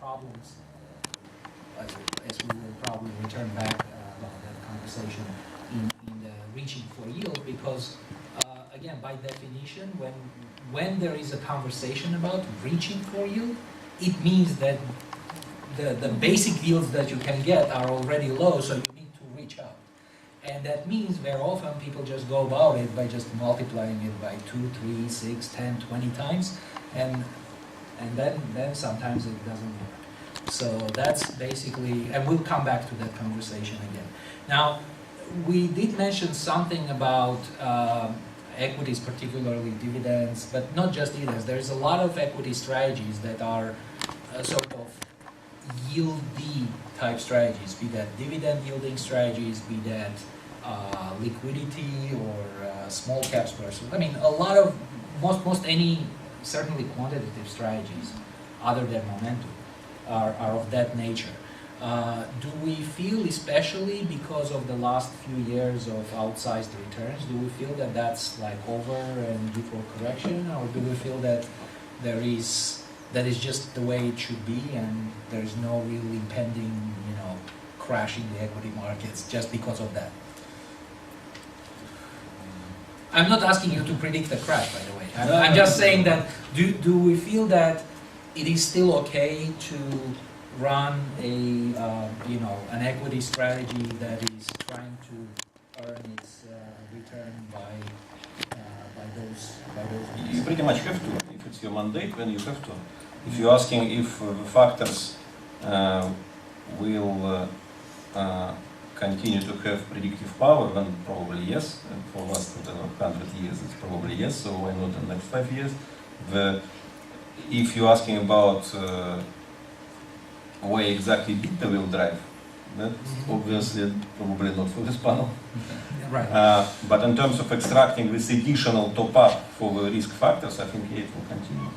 problems, as we will probably return back about that conversation in the reaching for yield, because again, by definition, when there is a conversation about reaching for yield, it means that the basic yields that you can get are already low, so you need to reach up. And that means very often people just go about it by just multiplying it by 2, 3, 6, 10, 20 times, and then sometimes it doesn't work. So that's basically, and we'll come back to that conversation again. Now, we did mention something about equities, particularly dividends, but not just dividends. There's a lot of equity strategies that are sort of yieldy type strategies, be that dividend yielding strategies, be that liquidity or small caps versus. I mean, a lot of, most any, certainly quantitative strategies, other than momentum, are of that nature. Do we feel, especially because of the last few years of outsized returns, do we feel that that's like over and due for correction, or do we feel that that is just the way it should be, and there's no real impending, crash in the equity markets just because of that? I'm not asking you to predict a crash, by the way. I'm just saying that, do we feel that it is still okay to run an equity strategy that is trying to earn its return by those means? You pretty much have to. If it's your mandate, then you have to. If you're asking if the factors will continue to have predictive power, then probably yes. And for the last 100 years, it's probably yes. So why not in the next 5 years? If you're asking about where exactly beta will drive, that's obviously probably not for this panel. Right. But in terms of extracting this additional top-up for the risk factors, I think it will continue.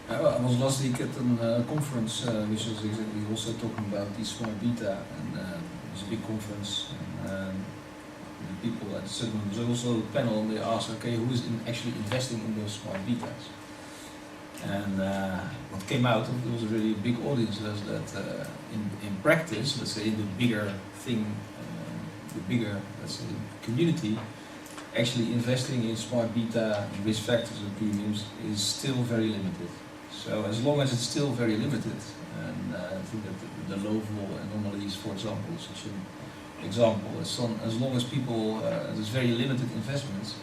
I was last week at a conference which was exactly also talking about the small beta, and it was a big conference, and the people at the certain, there was also a panel, and they asked, okay, who is actually investing in those small betas? And what came out, it was a really big audience, was that in practice, let's say in the bigger thing, the bigger, let's say, community, actually investing in smart beta risk factors and premiums is still very limited. So as long as it's still very limited, and I think that the low vol anomalies, for example, is such an example. As long as people, there's very limited investments,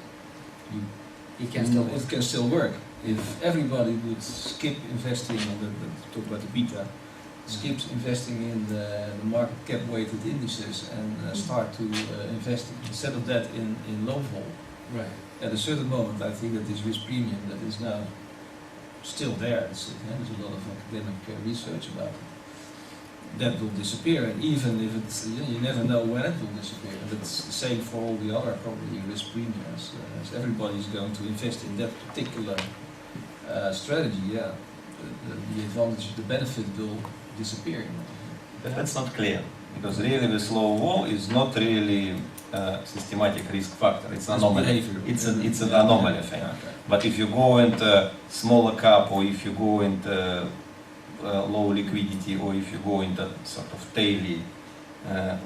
it can still work. If everybody would skip investing, talk about the beta, skips investing in the market cap weighted indices and start to invest instead of that in low vol, Right. at a certain moment I think that this risk premium that is now still there, there's a lot of academic research about it, that will disappear, and even if it's, you never know when it will disappear. And it's the same for all the other probably risk premiums. As everybody's going to invest in that particular strategy, the advantage, the benefit will disappear. That's not clear, because really the slow wall is not really systematic risk factor. It's an anomaly. It's an anomaly thing. Okay. But if you go into smaller cap, or if you go into low liquidity, or if you go into sort of daily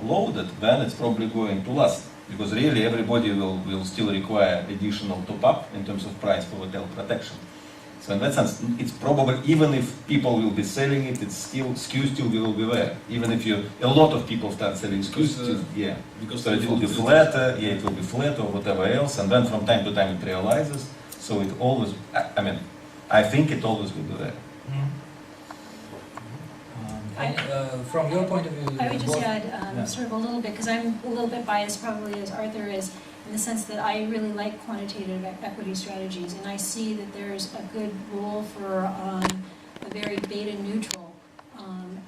loaded, then it's probably going to last. Because really everybody will still require additional top-up in terms of price for tail protection. So in that sense, it's probably, even if people will be selling it, it's still, skew still will be there. Even if a lot of people start selling skews, Because so it will be flat, it will be flat or whatever else, and then from time to time it realizes. So it always, I think it always will be there. From your point of view, I would just add sort of a little bit, because I'm a little bit biased probably as Arthur is, in the sense that I really like quantitative equity strategies, and I see that there's a good role for a very beta neutral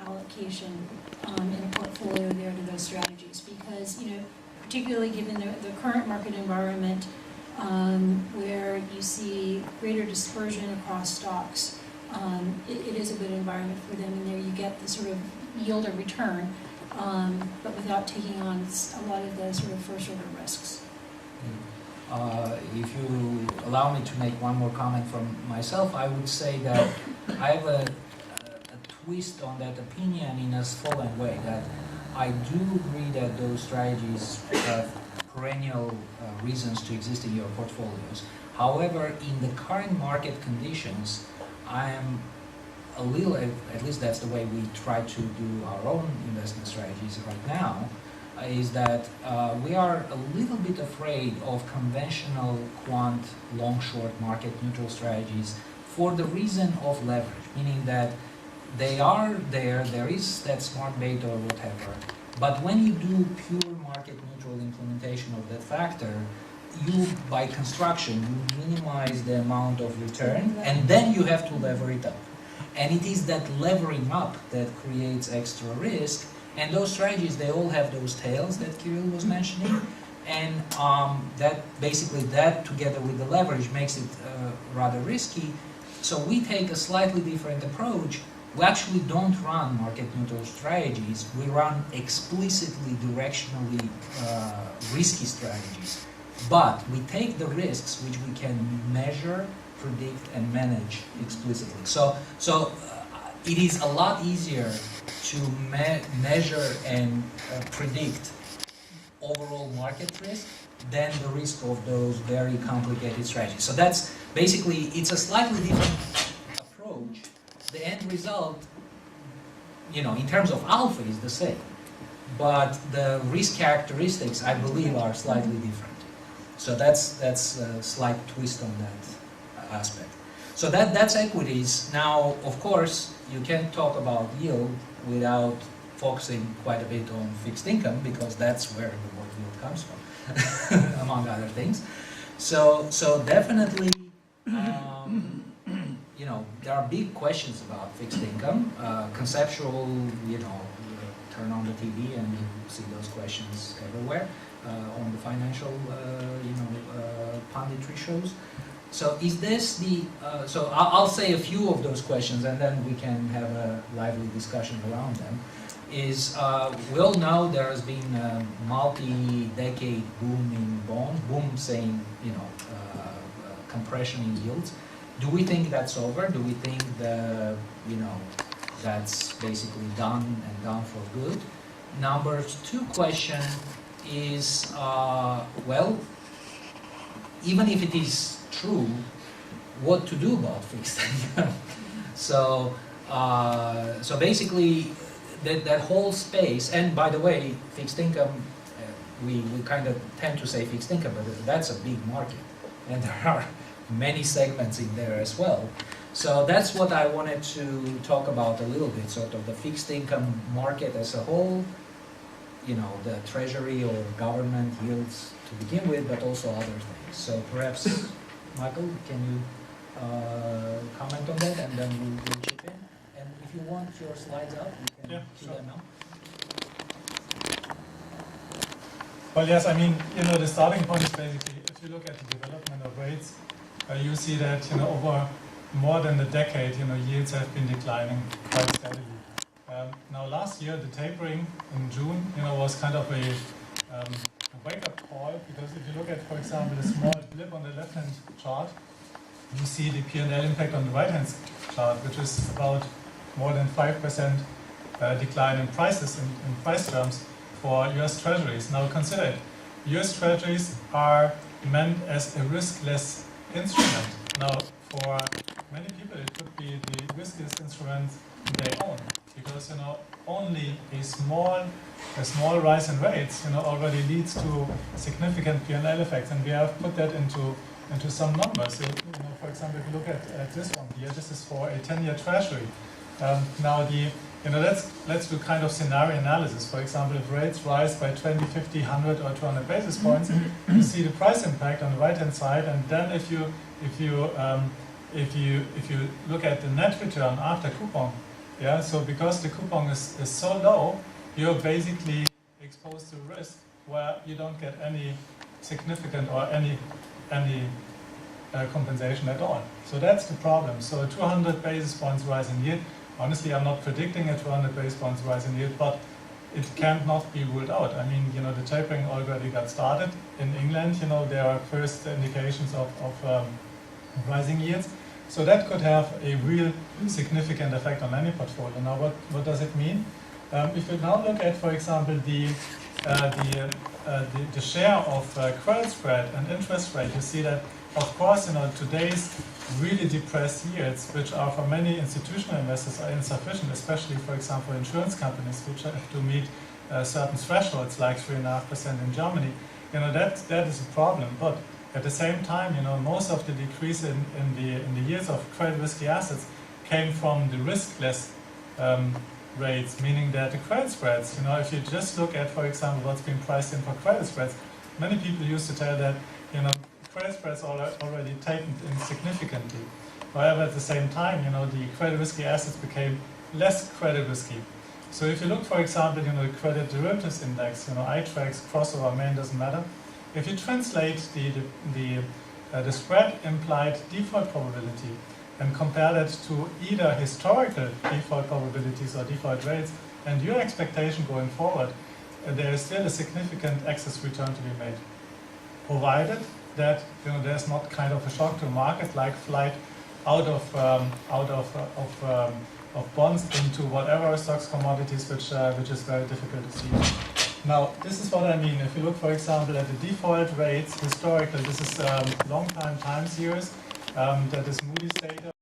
allocation in a portfolio there to those strategies, because particularly given the current market environment where you see greater dispersion across stocks, it is a good environment for them, and there you get the sort of yield or return, but without taking on a lot of the sort of first order risks. If you allow me to make one more comment from myself, I would say that I have twist on that opinion in a following way, that I do agree that those strategies have perennial reasons to exist in your portfolios. However, in the current market conditions, I am a little, at least that's the way we try to do our own investment strategies right now, is that we are a little bit afraid of conventional quant, long-short, market-neutral strategies for the reason of leverage, meaning that they are there is that smart beta or whatever, but when you do pure market-neutral implementation of that factor, you, by construction, you minimize the amount of return, and then you have to lever it up. And it is that levering up that creates extra risk, and those strategies, they all have those tails that Kirill was mentioning, and that basically that together with the leverage makes it rather risky. So we take a slightly different approach. We actually don't run market neutral strategies, we run explicitly directionally risky strategies. But we take the risks which we can measure, predict, and manage explicitly. So it is a lot easier to measure and predict overall market risk than the risk of those very complicated strategies. So that's basically, it's a slightly different approach. The end result, you know, in terms of alpha is the same, but the risk characteristics, I believe, are slightly different. So that's a slight twist on that aspect. So that's equities. Now, of course, you can't talk about yield without focusing quite a bit on fixed income, because that's where the word yield comes from, among other things. So definitely, you know, there are big questions about fixed income. Conceptual, you know, turn on the TV and you see those questions everywhere on the financial, you know, punditry shows. So is this the, so I'll say a few of those questions and then we can have a lively discussion around them. Is, we all know there has been a multi-decade boom in bonds, boom saying, you know, compression in yields. Do we think that's over? Do we think the, you know, that's basically done and done for good? Number two question is, well, even if it is true, what to do about fixed income? So basically, that whole space, and by the way, fixed income, we kind of tend to say fixed income, but that's a big market, and there are many segments in there as well. So that's what I wanted to talk about a little bit, sort of the fixed income market as a whole, you know, the treasury or government yields to begin with, but also other things. So perhaps, Michael, can you comment on that, and then we'll chip in. And if you want your slides up, you can do them now. Well, yes, I mean, you know, the starting point is basically, if you look at the development of rates, you see that, you know, over more than a decade, you know, yields have been declining quite steadily. Now, last year, the tapering in June, you know, was kind of a wake-up call, because if you look at, for example, the small blip on the left-hand chart, you see the P&L impact on the right-hand chart, which is about more than 5% decline in prices, in price terms, for US Treasuries. Now, consider it. US Treasuries are meant as a riskless instrument. Now, for many people, it could be the riskiest instrument they own, because, you know, only a small rise in rates, you know, already leads to significant P&L effects, and we have put that into some numbers. So, you know, for example, if you look at this one here, this is for a 10-year Treasury. Now, let's do kind of scenario analysis. For example, if rates rise by 20, 50, 100, or 200 basis points, you see the price impact on the right-hand side, and then if you look at the net return after coupon, yeah, so because the coupon is so low, you're basically exposed to risk where you don't get any significant or any compensation at all. So that's the problem. So a 200 basis points rise in yield. Honestly, I'm not predicting a 200 basis points rise in yield, but it cannot be ruled out. I mean, you know, the tapering already got started in England. You know, there are first indications of rising yields. So that could have a real significant effect on any portfolio. Now, what does it mean? If you now look at, for example, the share of credit spread and interest rate, you see that, of course, today's really depressed yields, which are for many institutional investors are insufficient, especially, for example, insurance companies, which have to meet certain thresholds, like 3.5% in Germany. That is a problem. But at the same time, most of the decrease in the yields of credit risky assets came from the riskless rates, meaning that the credit spreads, if you just look at, for example, what's been priced in for credit spreads, many people used to tell that, credit spreads are already taken in significantly. However, at the same time, the credit risky assets became less credit risky. So if you look, for example, the credit derivatives index, iTraxx, crossover, main, doesn't matter. If you translate the spread implied default probability and compare that to either historical default probabilities or default rates and your expectation going forward, there is still a significant excess return to be made, provided that there's not kind of a shock to market like flight out of bonds into whatever stocks, commodities, which is very difficult to see. Now, this is what I mean. If you look, for example, at the default rates historically, this is long time series. That is Moody's data.